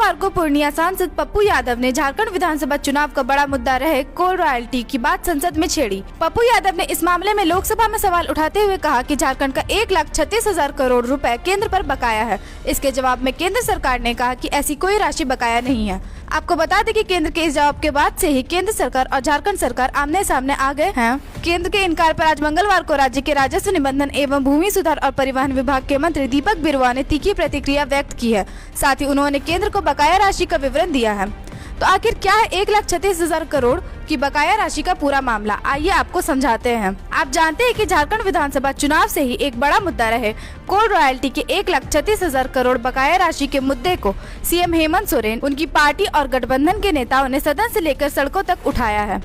मंगलवार को पूर्णिया सांसद पप्पू यादव ने झारखंड विधानसभा चुनाव का बड़ा मुद्दा रहे कोल रॉयल्टी की बात संसद में छेड़ी। पप्पू यादव ने इस मामले में लोकसभा में सवाल उठाते हुए कहा कि झारखंड का 1,36,000 करोड़ रुपए केंद्र पर बकाया है। इसके जवाब में केंद्र सरकार ने कहा कि ऐसी कोई राशि बकाया नहीं है। आपको बता दें कि केंद्र के इस जवाब के बाद से ही केंद्र सरकार और झारखंड सरकार आमने सामने आ गए हैं। केंद्र के इनकार पर आज मंगलवार को राज्य के राजस्व निबंधन एवं भूमि सुधार और परिवहन विभाग के मंत्री दीपक बिरुवा ने तीखी प्रतिक्रिया व्यक्त की है। साथ ही उन्होंने केंद्र को बकाया राशि का विवरण दिया है। तो आखिर क्या है 1,36,000 करोड़ की बकाया राशि का पूरा मामला, आइए आपको समझाते हैं। आप जानते हैं कि झारखंड विधानसभा चुनाव से ही एक बड़ा मुद्दा रहे कोल रॉयल्टी के 1,36,000 करोड़ बकाया राशि के मुद्दे को सीएम हेमंत सोरेन, उनकी पार्टी और गठबंधन के नेताओं ने सदन से लेकर सड़कों तक उठाया है।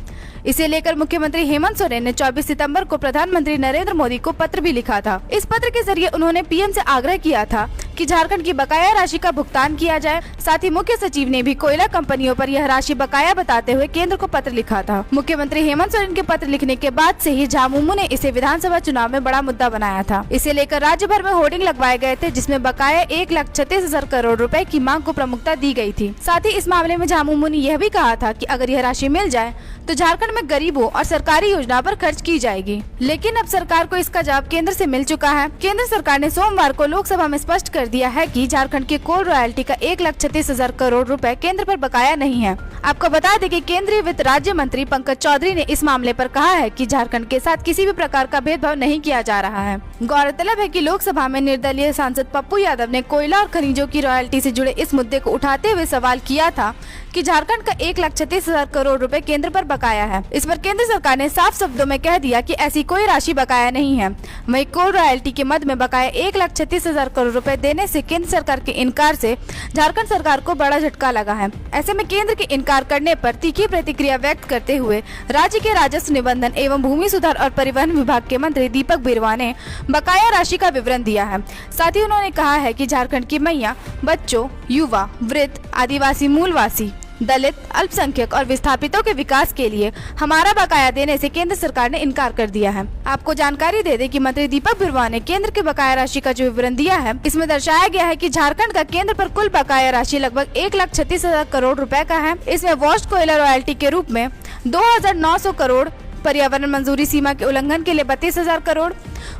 इसे लेकर मुख्यमंत्री हेमंत सोरेन ने 24 सितंबर को प्रधानमंत्री नरेंद्र मोदी को पत्र भी लिखा था। इस पत्र के जरिए उन्होंने पीएम से आग्रह किया था कि झारखंड की बकाया राशि का भुगतान किया जाए। साथ ही मुख्य सचिव ने भी कोयला कंपनियों पर यह राशि बकाया बताते हुए केंद्र को पत्र लिखा था। मुख्यमंत्री हेमंत सोरेन के पत्र लिखने के बाद से ही झामुमो ने इसे विधानसभा चुनाव में बड़ा मुद्दा बनाया था। इसे लेकर राज्य भर में होर्डिंग लगवाए गए थे, जिसमें बकाया 1,36,000 करोड़ रुपए की मांग को प्रमुखता दी गई थी। साथ ही इस मामले में झामुमो ने यह भी कहा था कि अगर यह राशि मिल जाए तो झारखंड में गरीबों और सरकारी योजना पर खर्च की जाएगी। लेकिन अब सरकार को इसका जवाब केंद्र से मिल चुका है। केंद्र सरकार ने सोमवार को लोकसभा में स्पष्ट कर दिया है कि झारखंड के कोल रॉयल्टी का 1,36,000 करोड़ रुपए केंद्र पर बकाया नहीं है। आपको बता दें कि केंद्रीय वित्त राज्य मंत्री पंकज चौधरी ने इस मामले पर कहा है कि झारखंड के साथ किसी भी प्रकार का भेदभाव नहीं किया जा रहा है। गौरतलब है कि लोकसभा में निर्दलीय सांसद पप्पू यादव ने कोयला और खनिजों की रॉयल्टी से जुड़े इस मुद्दे को उठाते हुए सवाल किया था कि झारखंड का 1,36,000 करोड़ रुपए केंद्र पर बकाया है। इस पर केंद्र सरकार ने साफ शब्दों में कह दिया कि ऐसी कोई राशि बकाया नहीं है। वहीं कोल रॉयल्टी के मद में बकाया 1,36,000 करोड़ रुपए देने से केंद्र सरकार के इनकार से झारखंड सरकार को बड़ा झटका लगा है। ऐसे में केंद्र के इनकार करने पर तीखी प्रतिक्रिया व्यक्त करते हुए राज्य के राजस्व निबंधन एवं भूमि सुधार और परिवहन विभाग के मंत्री दीपक बिरुवा ने बकाया राशि का विवरण दिया है। साथ ही उन्होंने कहा है कि झारखंड की मैया, बच्चों, युवा, वृद्ध, आदिवासी मूलवासी, दलित, अल्पसंख्यक और विस्थापितों के विकास के लिए हमारा बकाया देने से केंद्र सरकार ने इनकार कर दिया है। आपको जानकारी दे दें कि मंत्री दीपक बिरुवा ने केंद्र के बकाया राशि का जो विवरण दिया है, इसमें दर्शाया गया है कि झारखंड का केंद्र पर कुल बकाया राशि लगभग 1,36,000 करोड़ रुपए का है। इसमें वॉस्ट कोयला रॉयल्टी के रूप में 2,900 करोड़, पर्यावरण मंजूरी सीमा के उल्लंघन के लिए 32,000 करोड़,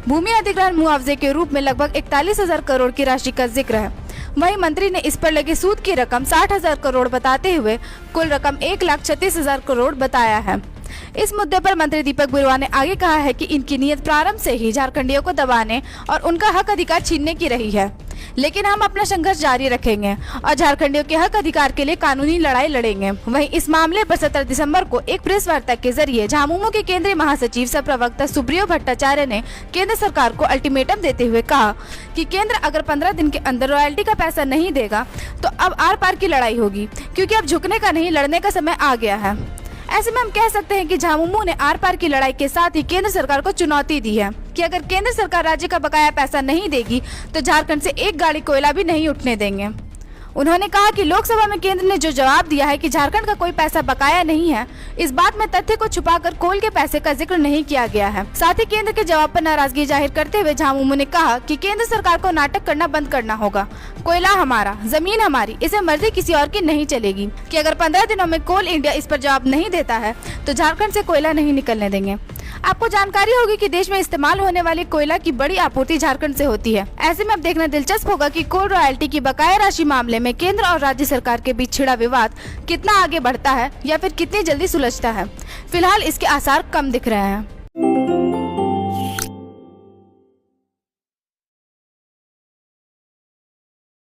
भूमि अधिग्रहण मुआवजे के रूप में लगभग 41,000 करोड़ की राशि का जिक्र है। वहीं मंत्री ने इस पर लगे सूद की रकम 60,000 करोड़ बताते हुए कुल रकम 1,36,000 करोड़ बताया है। इस मुद्दे पर मंत्री दीपक बिरुवा ने आगे कहा है कि इनकी नीयत प्रारंभ से ही झारखंडियों को दबाने और उनका हक अधिकार छीनने की रही है, लेकिन हम अपना संघर्ष जारी रखेंगे और झारखंडियों के हक अधिकार के लिए कानूनी लड़ाई लड़ेंगे। वहीं इस मामले पर 17 दिसंबर को एक प्रेस वार्ता के जरिए झामुमो के केंद्रीय महासचिव सह प्रवक्ता सुप्रियो भट्टाचार्य ने केंद्र सरकार को अल्टीमेटम देते हुए कहा कि केंद्र अगर 15 दिन के अंदर रॉयल्टी का पैसा नहीं देगा तो अब आर पार की लड़ाई होगी, क्योंकि अब झुकने का नहीं, लड़ने का समय आ गया है। ऐसे में हम कह सकते हैं कि झामुमो ने आर पार की लड़ाई के साथ ही केंद्र सरकार को चुनौती दी है कि अगर केंद्र सरकार राज्य का बकाया पैसा नहीं देगी तो झारखंड से एक गाड़ी कोयला भी नहीं उठने देंगे। उन्होंने कहा कि लोकसभा में केंद्र ने जो जवाब दिया है कि झारखंड का कोई पैसा बकाया नहीं है, इस बात में तथ्य को छुपाकर कोल के पैसे का जिक्र नहीं किया गया है। साथ ही केंद्र के जवाब पर नाराजगी जाहिर करते हुए झामुमो ने कहा कि केंद्र सरकार को नाटक करना बंद करना होगा। कोयला हमारा, जमीन हमारी, इसे मर्जी किसी और की नहीं चलेगी कि अगर 15 दिनों में कोल इंडिया इस पर जवाब नहीं देता है तो झारखंड से कोयला नहीं निकलने देंगे। आपको जानकारी होगी कि देश में इस्तेमाल होने वाले कोयला की बड़ी आपूर्ति झारखंड से होती है। ऐसे में अब देखना दिलचस्प होगा कि कोल रॉयल्टी की बकाया राशि मामले में केंद्र और राज्य सरकार के बीच छिड़ा विवाद कितना आगे बढ़ता है या फिर कितनी जल्दी सुलझता है। फिलहाल इसके आसार कम दिख रहे हैं।